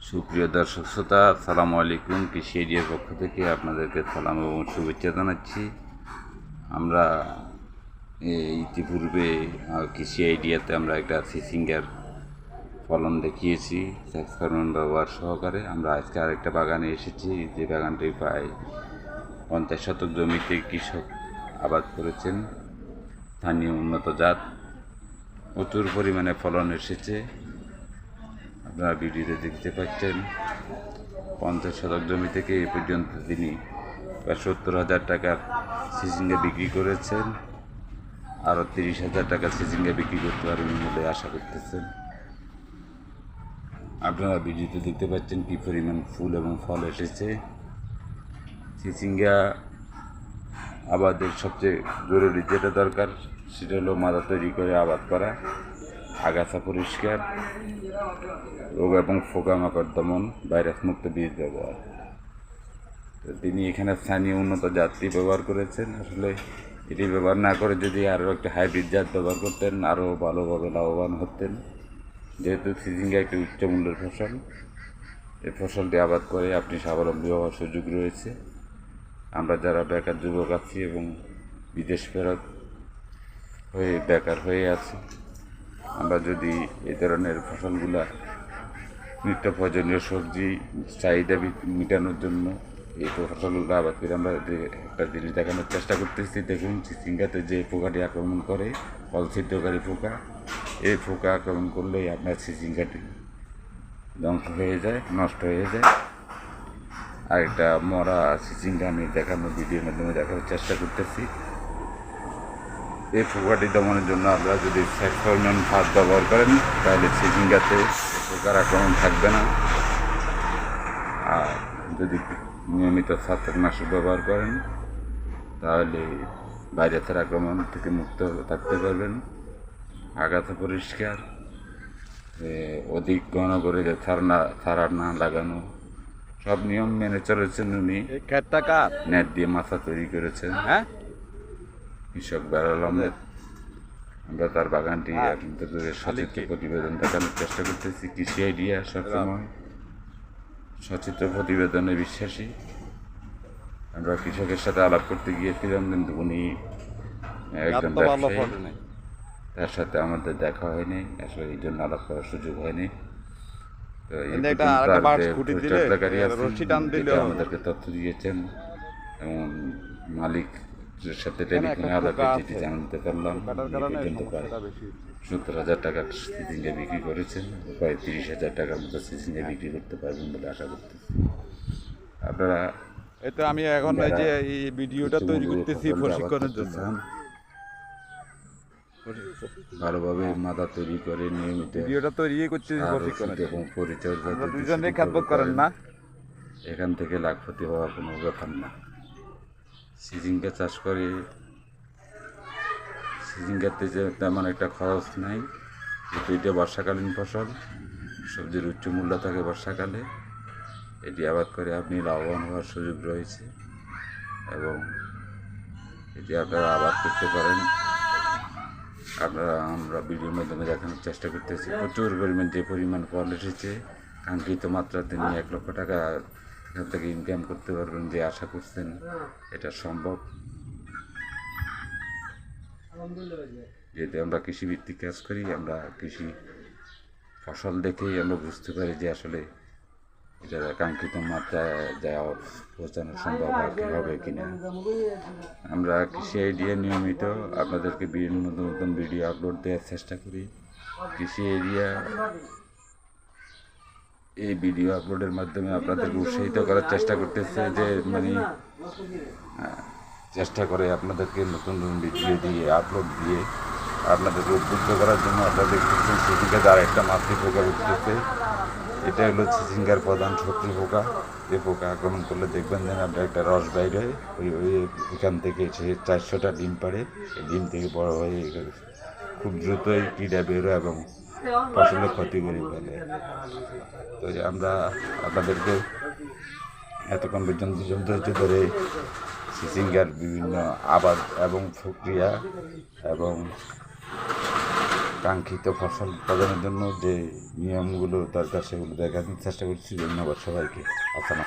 সুপ্রিয় দর্শক শ্রোতা, আসসালামু আলাইকুম। কৃষি এরিয়ার পক্ষ থেকে আপনাদেরকে সালাম এবং শুভেচ্ছা জানাচ্ছি। আমরা ইতিপূর্বে কৃষি এরিয়াতে আমরা একটা সিসিঙ্গার ফলন দেখিয়েছি সেক্স হরমোন ব্যবহার সহকারে। আমরা আজকে আরেকটা বাগানে এসেছি, যে বাগানটি প্রায় 50 শতক জমিতে কৃষক আবাদ করেছেন। স্থানীয় উন্নত জাত, প্রচুর পরিমাণে ফলন এসেছে। আপনারা ভিডিওতে দেখতে পাচ্ছেন 50 শতক জমি থেকে এ পর্যন্ত তিনি প্রায় 70,000 টাকার সিজিঙ্গা বিক্রি করেছেন। আরও 30,000 টাকার সিজিঙ্গা বিক্রি করতে পারবেন বলে আশা করতেছেন। আপনারা ভিডিওতে দেখতে পাচ্ছেন কী পরিমাণ ফুল এবং ফল এসেছে। সিজিঙ্গা আবাদের সবচেয়ে জরুরি যেটা দরকার সেটা হলো মাদা তৈরি করে আবাদ করা, আগাছা পরিষ্কার, রোগ এবং পোকামাকড় দমন, ভাইরাস মুক্ত বীজ ব্যবহার। তো তিনি এখানে স্থানীয় উন্নত জাতটি ব্যবহার করেছেন। আসলে এটি ব্যবহার না করে যদি আরও একটা হাইব্রিড জাত ব্যবহার করতেন আরও ভালোভাবে লাভবান হতেন। যেহেতু সিজিঙ্গা একটি উচ্চমূল্যের ফসল, এই ফসলটি আবাদ করে আপনি স্বাবলম্বী হওয়ার সুযোগ রয়েছে। আমরা যারা বেকার যুবক আছি এবং বিদেশ ফেরত হয়ে বেকার হয়ে আছি, আমরা যদি এই ধরনের ফসলগুলা নিত্য প্রয়োজনীয় সবজি চাহিদা মেটানোর জন্য এই ফসলগুলো আবাদ করে আমরা একটা জিনিস দেখানোর চেষ্টা করতেছি। দেখুন, সিজিঙ্গাতে যে পোকাটি আক্রমণ করে, ফল ছিদ্রকারী পোকা, এই পোকা আক্রমণ করলেই আপনার সিজিঙ্গাটি ধ্বংস হয়ে যায়, নষ্ট হয়ে যায়। আর একটা মরা সিজিঙ্গা আমি দেখানোর ভিডিওর মাধ্যমে দেখানোর চেষ্টা করতেছি। এই পোকাটি দমনের জন্য আপনারা যদি সেক্স হরমোন ফাঁদ ব্যবহার করেন তাহলে সিজিঙ্গাতে পোকার আক্রমণ থাকবে না। আর যদি নিয়মিত ছত্রাকনাশক ব্যবহার করেন তাহলে ভাইরাসের আক্রমণ থেকে মুক্ত থাকতে পারবেন। আগাছা পরিষ্কার, অধিক ঘন করে ছাড়া না লাগানো, সব নিয়ম মেনে চলেছেন উনি। নেট দিয়ে মাথা তৈরি করেছেন কৃষক বেলাল আহমেদ। আমরা তার বাগানটি আপনাদের সচিত্র প্রতিবেদন দেখানোর চেষ্টা করতেছি। কৃষি আইডিয়া সবসময় সচিত্র প্রতিবেদনে বিশ্বাসী। আমরা কৃষকের সাথে আলাপ করতে গিয়েছিলাম, কিন্তু উনি একজন ব্যবসায়ী, তার সাথে আমাদের দেখা হয়নি, আসলে এই জন্য আলাপ করার সুযোগ হয়নি। তো আমাদেরকে তথ্য দিয়েছেন এবং মালিক সাথে টেলিফোনে আলাপে যেটি জানতে পারলাম, পর্যন্ত প্রায় 70,000 টাকার সিজিঙ্গা বিক্রি করেছেন। প্রায় 30,000 টাকার মতো সিজিঙ্গা বিক্রি করতে পারবেন বলে আশা করতেছি। আপনারা এটা আমি এখন এই যে এই ভিডিওটা তৈরি করতেছি প্রশিক্ষণের জন্য। ভালোভাবে মাদা তৈরি করে নিয়মিত ভিডিওটা তৈরি করতেছি প্রশিক্ষণের এবং পরিচর্যা দুজনে খেদমত করেন না, এখান থেকে লাখপতি হওয়ার কোনো ব্যাপার না। সিজিঙ্গা চাষ করে সিজিঙ্গাতে যে তেমন একটা খরচ নাই, যেহেতু এটা বর্ষাকালীন ফসল, সবজির উচ্চ মূল্য থাকে বর্ষাকালে। এটি আবাদ করে আপনি লাভবান হওয়ার সুযোগ রয়েছে এবং এটি আপনারা আবাদ করতে পারেন। আমরা ভিডিওর মাধ্যমে দেখানোর চেষ্টা করতেছি। প্রচুর পরিমাণ যে পরিমাণ ফল এসেছে, কাঙ্ক্ষিত মাত্রাতে নিয়ে 1 লক্ষ টাকা এখান থেকে ইনকাম করতে পারবেন যে আশা করছেন, এটা সম্ভব। যেহেতু আমরা কৃষিভিত্তিক কাজ করি, আমরা কৃষি ফসল দেখেই আমরা বুঝতে পারি যে আসলে এটা কাঙ্ক্ষিত মাত্রায় যাওয়া পৌঁছানো সম্ভব হবে কিনা। আমরা কৃষি আইডিয়া নিয়মিত আপনাদেরকে বিভিন্ন নতুন নতুন ভিডিও আপলোড দেওয়ার চেষ্টা করি। কৃষি এরিয়া এই ভিডিও আপলোডের মাধ্যমে আপনাদেরকে উৎসাহিত করার চেষ্টা করতেছে, যে চেষ্টা করে আপনাদেরকে নতুন নতুন ভিডিও দিয়ে আপলোড দিয়ে আপনাদেরকে উদ্বুদ্ধ করার জন্য। আপনারা দেখতেছেন সিজিঙ্গা আর একটা মাতৃ পোকা উঠতেছে। এটা হলো সিজিঙ্গার প্রধান শত্রু পোকা। এই পোকা আক্রমণ করলে দেখবেন যেন আপনার একটা রস বাইর হয়, এখান থেকে সে 400টা ডিম পাড়ে। এই ডিম থেকে বড় হয়ে খুব দ্রুতই কীড়া বেরোয় এবং ফসলের ক্ষতি করে ফেলে। তো আমরা আপনাদেরকে এতক্ষণ পর্যন্ত ধৈর্য ধরে সিজিঙ্গার বিভিন্ন আবাদ এবং প্রক্রিয়া এবং কাঙ্ক্ষিত ফসল উৎপাদনের জন্য যে নিয়মগুলো দরকার সেগুলো দেখানোর চেষ্টা করছি। ধন্যবাদ সবাইকে। আসসালাম।